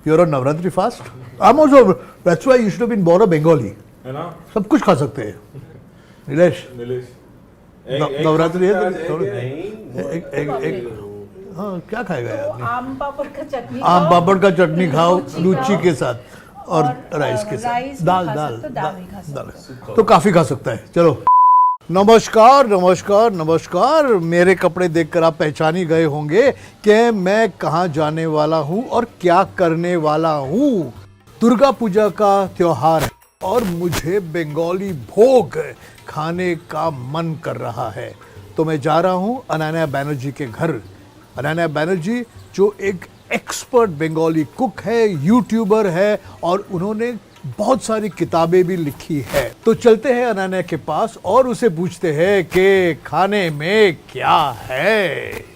You're on Navratri fast? I'm also. That's why you should have been born a Bengali. है ना? सब कुछ खा सकते हैं. नीलेश. नवरात्रि है तो एक हाँ क्या खाएगा यार? आम पापड़ का चटनी. आम पापड़ का चटनी खाओ लूची के साथ और राइस के साथ. दाल तो काफी खा सकता है. चलो. नमस्कार नमस्कार नमस्कार. मेरे कपड़े देखकर आप पहचान ही गए होंगे कि मैं कहाँ जाने वाला हूँ और क्या करने वाला हूँ. दुर्गा पूजा का त्योहार है और मुझे बंगाली भोग खाने का मन कर रहा है. तो मैं जा रहा हूँ अनन्या बैनर्जी के घर. अनन्या बैनर्जी जो एक एक्सपर्ट बंगाली कुक है, यूट्यूबर है और उन्होंने बहुत सारी किताबें भी लिखी है. तो चलते हैं अनन्या के पास और उसे पूछते हैं कि खाने में क्या है.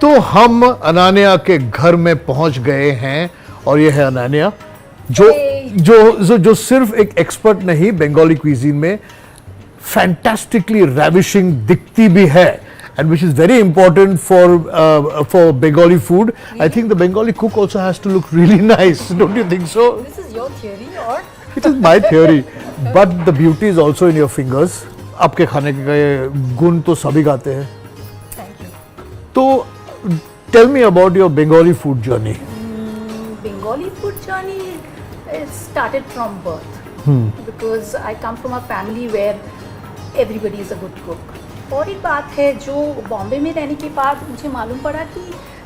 तो हम अनन्या के घर में पहुंच गए हैं और ये है अनन्या जो सिर्फ एक एक्सपर्ट नहीं बंगाली क्विजीन में फैंटास्टिकली रैविशिंग दिखती भी है and which is very important for Bengali food. I think the Bengali cook also has to look really nice, don't you think so? This is your theory or? It is my theory, but the beauty is also in your fingers. आपके खाने के गुण तो सभी गाते हैं. Thank you. तो tell me about your Bengali food journey. Bengali food journey it started from birth because I come from a family where everybody is a good cook. और एक बात है जो बॉम्बे में रहने के बाद मुझे मालूम पड़ा कि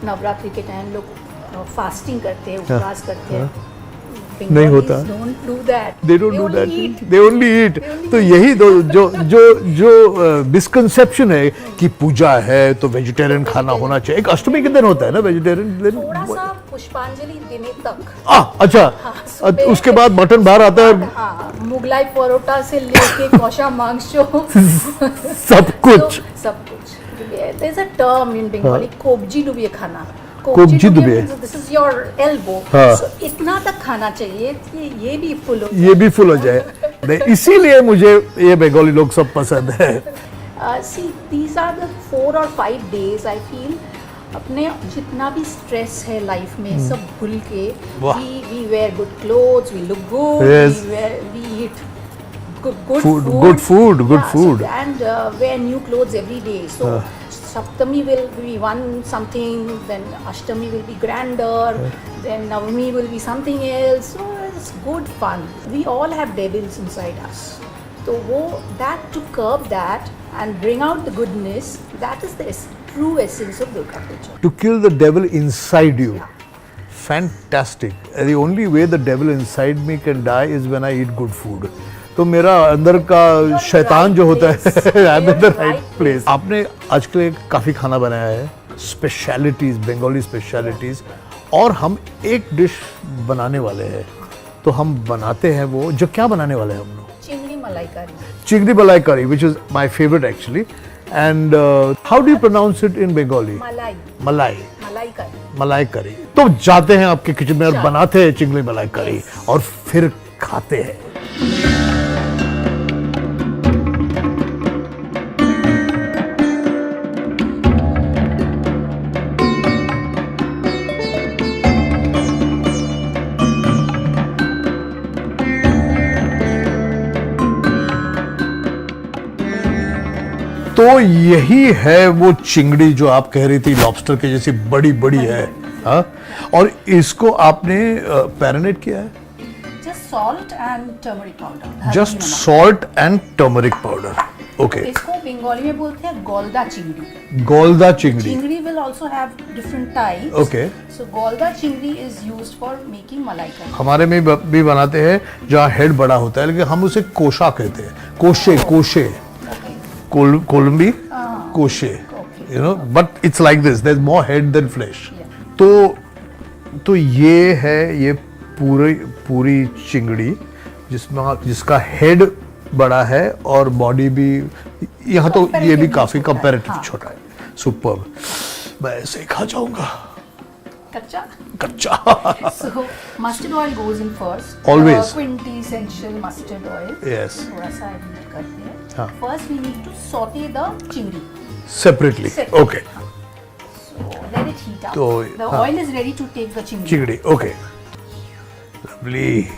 नवरात्रि के टाइम लोग फास्टिंग करते हैं, उपवास करते हैं. नहीं होता. Don't do that. They don't do that. They only eat. तो यही जो मिसकंसेप्शन है कि पूजा है तो वेजिटेरियन खाना होना चाहिए. एक अष्टमी के दिन होता है ना वेजिटेरियन दिन. थोड़ा सा पुष्पांजलि देने तक. अच्छा. उसके बाद मटन बाहर आता है. हाँ, मुगलाई परोटा से लेके कौशा मांस सब कुछ. There's a term in Bengali, कोबजी डुबिए खाना. कोबजी डुबिए. This is your elbow. So इतना तक खाना चाहिए कि ये भी फुल हो जाए. इसीलिए मुझे ये बंगाली लोग सब पसंद है. See, these are the 4 or 5 days I feel अपने जितना भी स्ट्रेस है लाइफ में सब भूल के we wear good clothes, we look good, yes. we eat good food and wear new clothes every day. So Saptami will be one something, then Ashtami will be grander, then Navami will be something else. So it's good fun. We all have devils inside us. So that to curb that and bring out the goodness, that is the true essence of Durga Puja. To kill the devil inside you. Yeah. Fantastic. The only way the devil inside me can die is when I eat good food. तो मेरा अंदर का शैतान जो होता है I am in the right place. आपने आजकल काफ़ी खाना बनाया है, स्पेशलिटीज़, बंगाली स्पेशलिटीज़, और हम एक डिश बनाने वाले हैं. तो हम बनाते हैं वो जो क्या बनाने वाले हैं हम लोग? चिंगड़ी मलाई करी. Chingri malai curry which is my favourite actually. And how do you pronounce it in Bengali? Malai curry. तो जाते हैं आपके किचन में और बनाते हैं चिंगड़ी मलाई करी और फिर खाते हैं. तो यही है वो चिंगड़ी जो आप कह रही थी लॉबस्टर के जैसी बड़ी बड़ी है. हाँ. और इसको आपने पैरानेट किया है? Just salt and turmeric powder. Just salt and turmeric powder. Okay. इसको बंगाली में बोलते हैं गोलदा चिंगड़ी. गोलदा चिंगड़ी. चिंगड़ी will also have different types. Okay. So गोलदा चिंगड़ी is used for making मलाई करी. हमारे में भी बनाते हैं जहाँ हेड बड़ा होता है, लेकिन हम उसे कोशा कहते हैं. कोशे. कोलंबी कोशे. you know, but it's like this. There's more head than flesh. Yeah. तो ये है ये पूरी चिंगड़ी जिसका हेड बड़ा है और बॉडी भी यहाँ तो ये भी काफी कंपैरेटिव छोटा है. सुपर्ब. मैं ऐसे ही खा जाऊंगा कच्चा. So mustard oil goes in first. Always. Quintessential mustard oil. Yes. थोड़ा सा add करते हैं. हाँ. First we need to saute the चिंगड़ी. Separately. Okay. So let it heat up. तो, the हाँ. oil is ready to take the चिंगड़ी. चिंगड़ी. Okay. Lovely.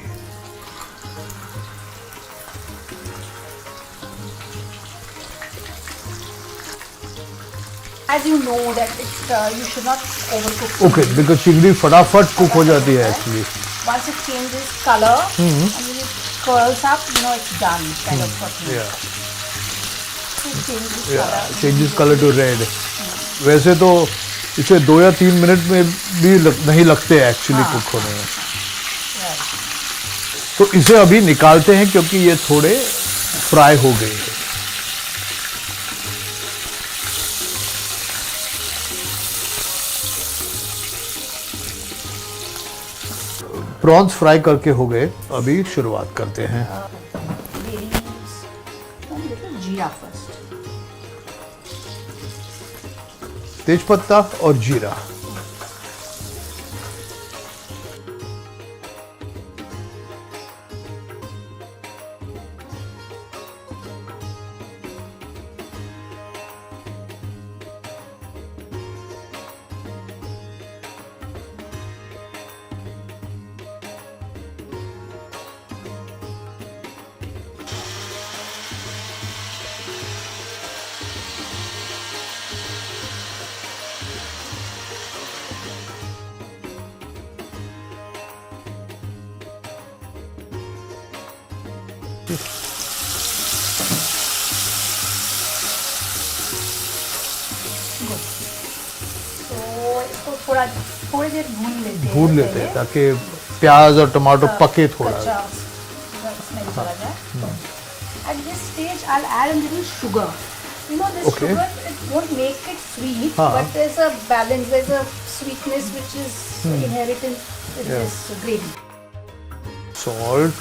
As you know that it's, you should not overcook. Okay, because चिंगड़ी फटाफट cook हो जाती है actually. Once it changes color and it curls up, you know it's done. Kind of thing. Yeah. It changes color. Changes color to red. वैसे तो इसे 2 या 3 minute में भी नहीं लगते एक्चुअली कुक होने में. Right. तो इसे अभी निकालते हैं क्योंकि ये थोड़े फ्राई हो गए हैं. प्रॉन्स फ्राई करके हो गए. अभी शुरुआत करते हैं. जीरा फर्स्ट. तेजपत्ता और जीरा. तो इसको थोड़ी देर भून लेते हैं ताकि प्याज और टमाटो पके थोड़ा. कच्चा स्मेल चला जाए. At this stage, I'll add a little sugar. You know, this Okay. sugar, it won't make it sweet, हाँ. but there's a balance, there's a sweetness which is inherent in Yeah. this gravy. Salt.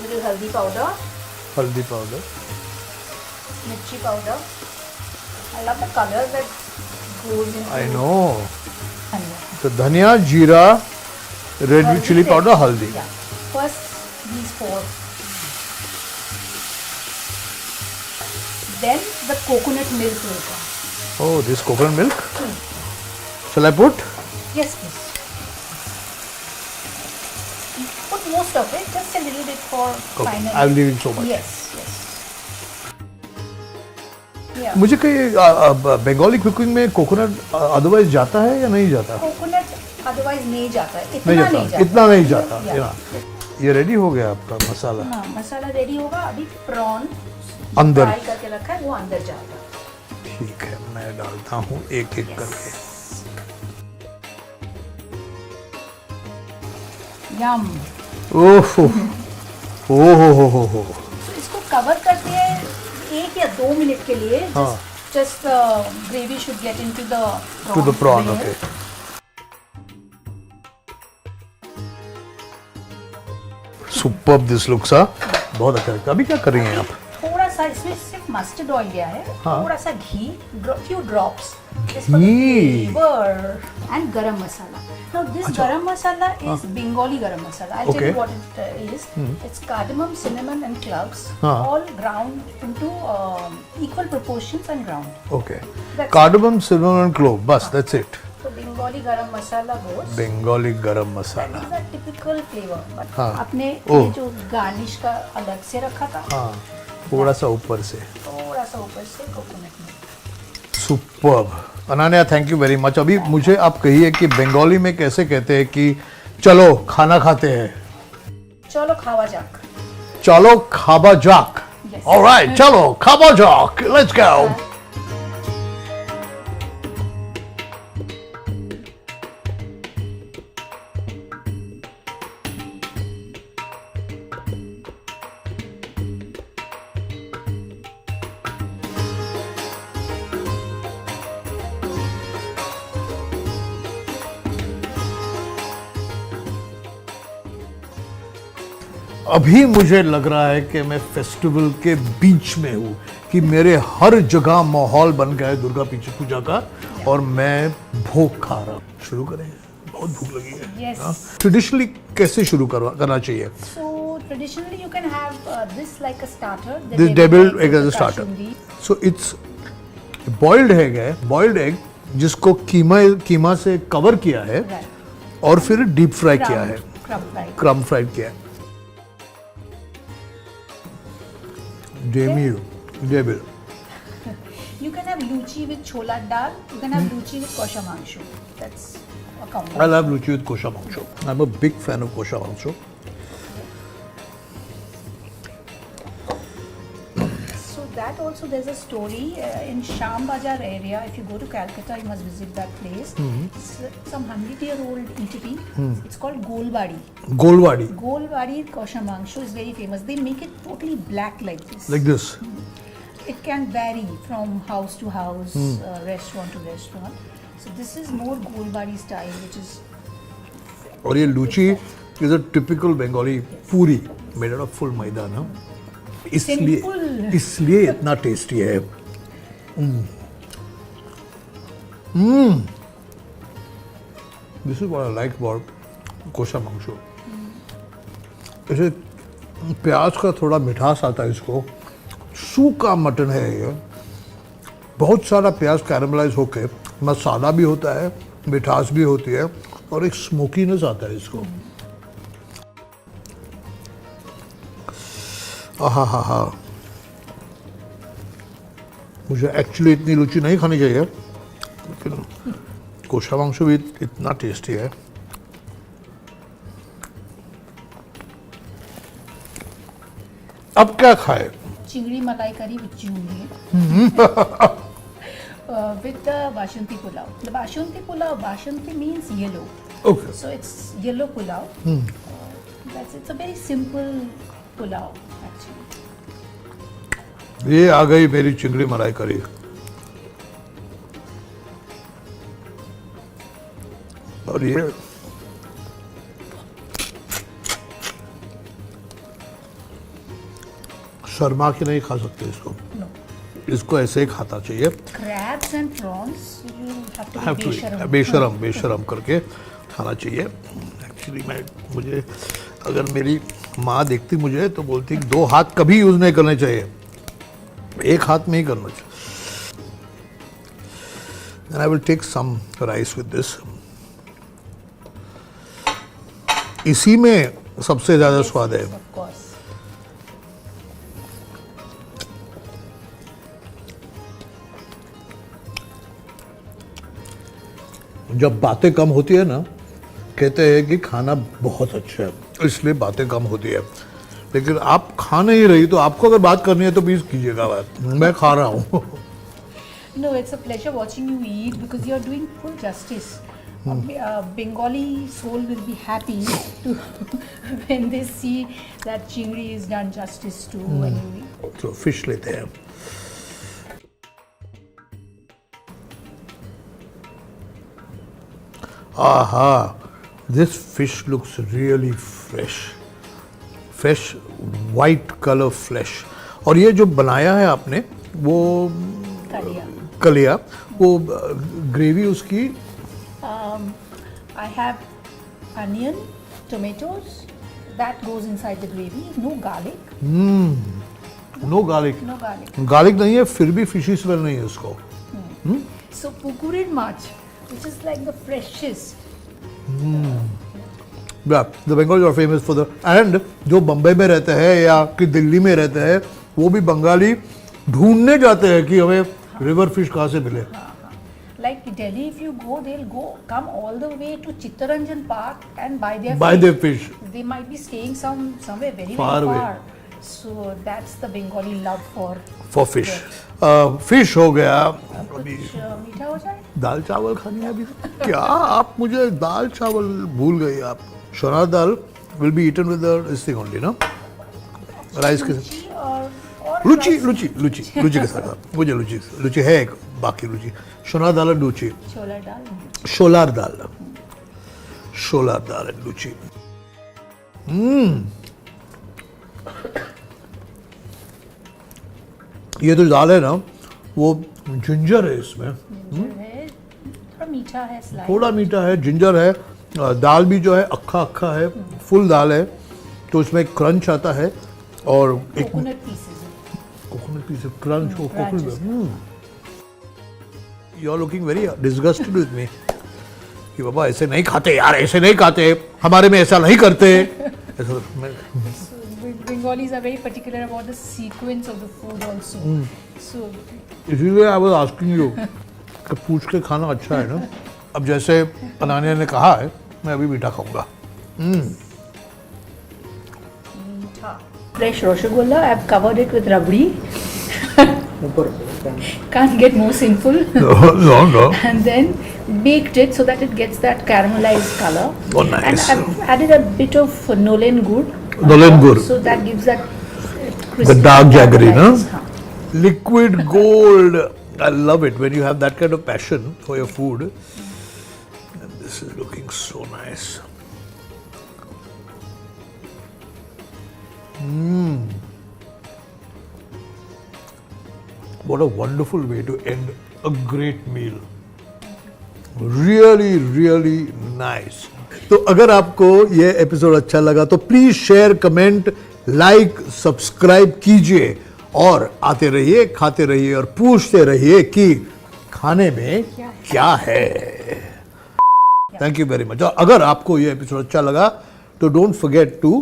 Little haldi powder, हल्दी powder. mirchi powder. I love the color that goes into I know. धनिया. तो धनिया, जीरा, red chilli powder, हल्दी. Yeah. First, these 4. Then the coconut milk will come. Oh, this coconut milk. Shall I put? Yes, please. Put most of it, just a little bit for Okay. final. I'm leaving so much. Yes, yes. Yeah. मुझे कहीं Bengali cooking में coconut otherwise जाता है या नहीं जाता? Coconut otherwise नहीं जाता है. नहीं इतना जाता. इतना नहीं जाता. Yeah. Yeah. ये रेडी हो गया आपका मसाला. हाँ, मसाला रेडी होगा. अभी प्रॉन अंदर. फ्राई करके रखा है, वो अंदर जाएगा. ठीक है, मैं डालता हूँ एक एक करके. यम. ओहो हो. तो इसको कवर करते हैं 1 या 2 मिनट के लिए. हाँ. Just gravy should get into the to the prawn. layer. Okay. Superb this looks. बहुत अच्छा लगता है. अभी क्या कर रही हैं आप? थोड़ा सा इसमें सिर्फ मस्टर्ड ऑयल दिया है. हाँ. थोड़ा सा घी, few drops. Ghee. And garam masala. Now this garam masala is Bengali garam masala. I'll tell Okay. you what it is. It's cardamom, cinnamon and cloves, हाँ. all ground into equal proportions and ground. Okay. That's cardamom, cinnamon and clove. बस that's it. So Bengali garam masala goes. Bengali garam masala. These are typical flavor. But हाँ. अपने ओह. ये जो garnish का अलग से रखा था. हाँ, थोड़ा सा ऊपर से. थोड़ा सा ऊपर से coconut milk. Superb. Ananya, thank you very much. अभी मुझे आप कहिए कि बंगाली में कैसे कहते हैं कि चलो खाना खाते हैं? चलो खावा जाक. चलो खाबा जाक. Yes. ऑलराइट, चलो खाबा जाक. Let's go. अभी मुझे लग रहा है कि मैं फेस्टिवल के बीच में हूँ, कि मेरे हर जगह माहौल बन गया है दुर्गा पूजा का, और मैं भोग खा रहा हूँ। शुरू करें, बहुत भूख लगी है। Yes. ट्रेडिशनली कैसे शुरू करना चाहिए? So traditionally you can have this like a starter. The This deviled egg as a the starter. kashmiri. So it's boiled egg है, बॉइल्ड एग जिसको कीमा से कवर किया है Right. और फिर डीप फ्राई किया है, Crumb fry. क्रम फ्राई किया है। Devil You can have luchi with chola dal. You can have luchi with kosha mangshu. That's a combo. I love luchi with kosha mangsho. I'm a big fan of kosha mangsho. So that also there's a story in Sham Bazaar area. If you go to Calcutta, you must visit that place. It's some 100-year-old eatery. It's called Golwadi. गोलवाड़ी, Golwadi kosha mangshu is very famous. They make it totally black like this. like this. It can vary from house to house, restaurant to restaurant. So this is more Golwadi style, which is और ये लूची is a typical Bengali पूरी made of full मैदा ना, Simple. इसलिए इतना tasty है। This is what I like about kosha mangsho. इसे प्याज का थोड़ा मिठास आता है, इसको सूखा मटन है ये, बहुत सारा प्याज कैरमलाइज होके मसाला भी होता है, मिठास भी होती है, और एक स्मोकीनेस आता है इसको। आहा हा हा, मुझे एक्चुअली इतनी रुचि नहीं खानी चाहिए, लेकिन कोशा मांस भी इतना टेस्टी है। अब क्या खाए? chingri malai curry with chungri. With the Bashanti pulao. The Bashanti pulao, Bashanti means yellow. Okay, So it's yellow pulao. It's a very simple pulao actually. ये आ गई मेरी चिंगड़ी मलाई करी। और ये शर्मा के नहीं खा सकते इसको, No. इसको ऐसे ही खाता चाहिए। Crabs and prawns, you have to Have be to besharam. बेशरम करके खाना चाहिए। एक्चुअली मुझे अगर मेरी माँ देखती मुझे तो बोलती कि 2 हाथ कभी यूज नहीं करने चाहिए, 1 हाथ में ही करना चाहिए। And I will take some rice with this. इसी में सबसे ज्यादा स्वाद है। Of course. जब बातें कम होती है ना, कहते हैं कि खाना बहुत अच्छा है, इसलिए बातें कम होती है। लेकिन आप खा नहीं रही, तो आपको अगर बात करनी है तो प्लीज कीजिएगा बात, मैं खा रहा हूँ। No, it's a pleasure watching you eat because you're doing full justice. Bengali soul will be happy to when they see that chingri is done justice to when you eat. तो fish लेते हैं। आहा, this fish looks really fresh, fresh white colour flesh. और ये जो बनाया है आपने वो Kalia. कलिया, वो ग्रेवी उसकी I have onion, tomatoes, that goes inside the gravy. No garlic. No garlic, No garlic. Garlic नहीं है, फिर भी फिशी स्मेल नहीं है उसको। So pukurin mach, which is like the freshest. Yeah, the Bengali are famous for the, and जो बम्बई में रहते हैं या कि दिल्ली में रहते हैं, वो भी बंगाली ढूंढने जाते हैं कि हमें रिवर फिश कहाँ से मिले। Like Delhi, if you go, they'll come all the way to Chittaranjan Park and buy their Buy their fish. They might be staying somewhere very Far very away. far. So that's the Bengali love for fish. Fish हो गया, अभी कुछ मीठा हो जाए। दाल चावल खानी है अभी। क्या आप मुझे दाल चावल भूल गई आप। Chana dal will be eaten with this thing only ना, राइस के साथ। Luchi or luchi rice. Luchi luchi luchi के साथ, मुझे लुची है एक, बाकी लुची चना दाल और लुची, Chola dal. शोलार दाल और लुची। ये तो दाल है ना, वो जिंजर है इसमें, है, थोड़ा मीठा है स्लाइड। थोड़ा मीठा है, जिंजर है, दाल भी जो है अक्खा अक्खा है, फुल दाल है, तो इसमें क्रंच आता है और एक coconut pieces. Coconut piece crunch और crunches. Coconut. You are looking very disgusted with me कि बाबा ऐसे नहीं खाते यार, ऐसे नहीं खाते, हमारे में ऐसा नहीं करते। ऐसा Bengalis are very particular about the sequence of the food also. So इसीलिए आई वाज आस्किंग यू कि पूछ के खाना अच्छा है ना। अब जैसे अनानिया ने कहा है, मैं अभी मीठा खाऊंगा। fresh rasgulla, I've covered it with rabdi. Can't get more simple. No. And then baked it so that it gets that caramelized color. Oh, nice. And I've added a bit of Nolen gur. Nolen gur. So that gives that The dark jaggery, no? caramelized, हाँ. Liquid gold. I love it when you have that kind of passion for your food. And this is looking so nice. What a wonderful way to end a great meal. Really, really nice. तो अगर आपको ये episode अच्छा लगा तो please share, comment, like, subscribe कीजिए और आते रहिए, खाते रहिए और पूछते रहिए कि खाने में क्या है। Thank you very much. और अगर आपको ये एपिसोड अच्छा लगा तो डोंट फॉरगेट टू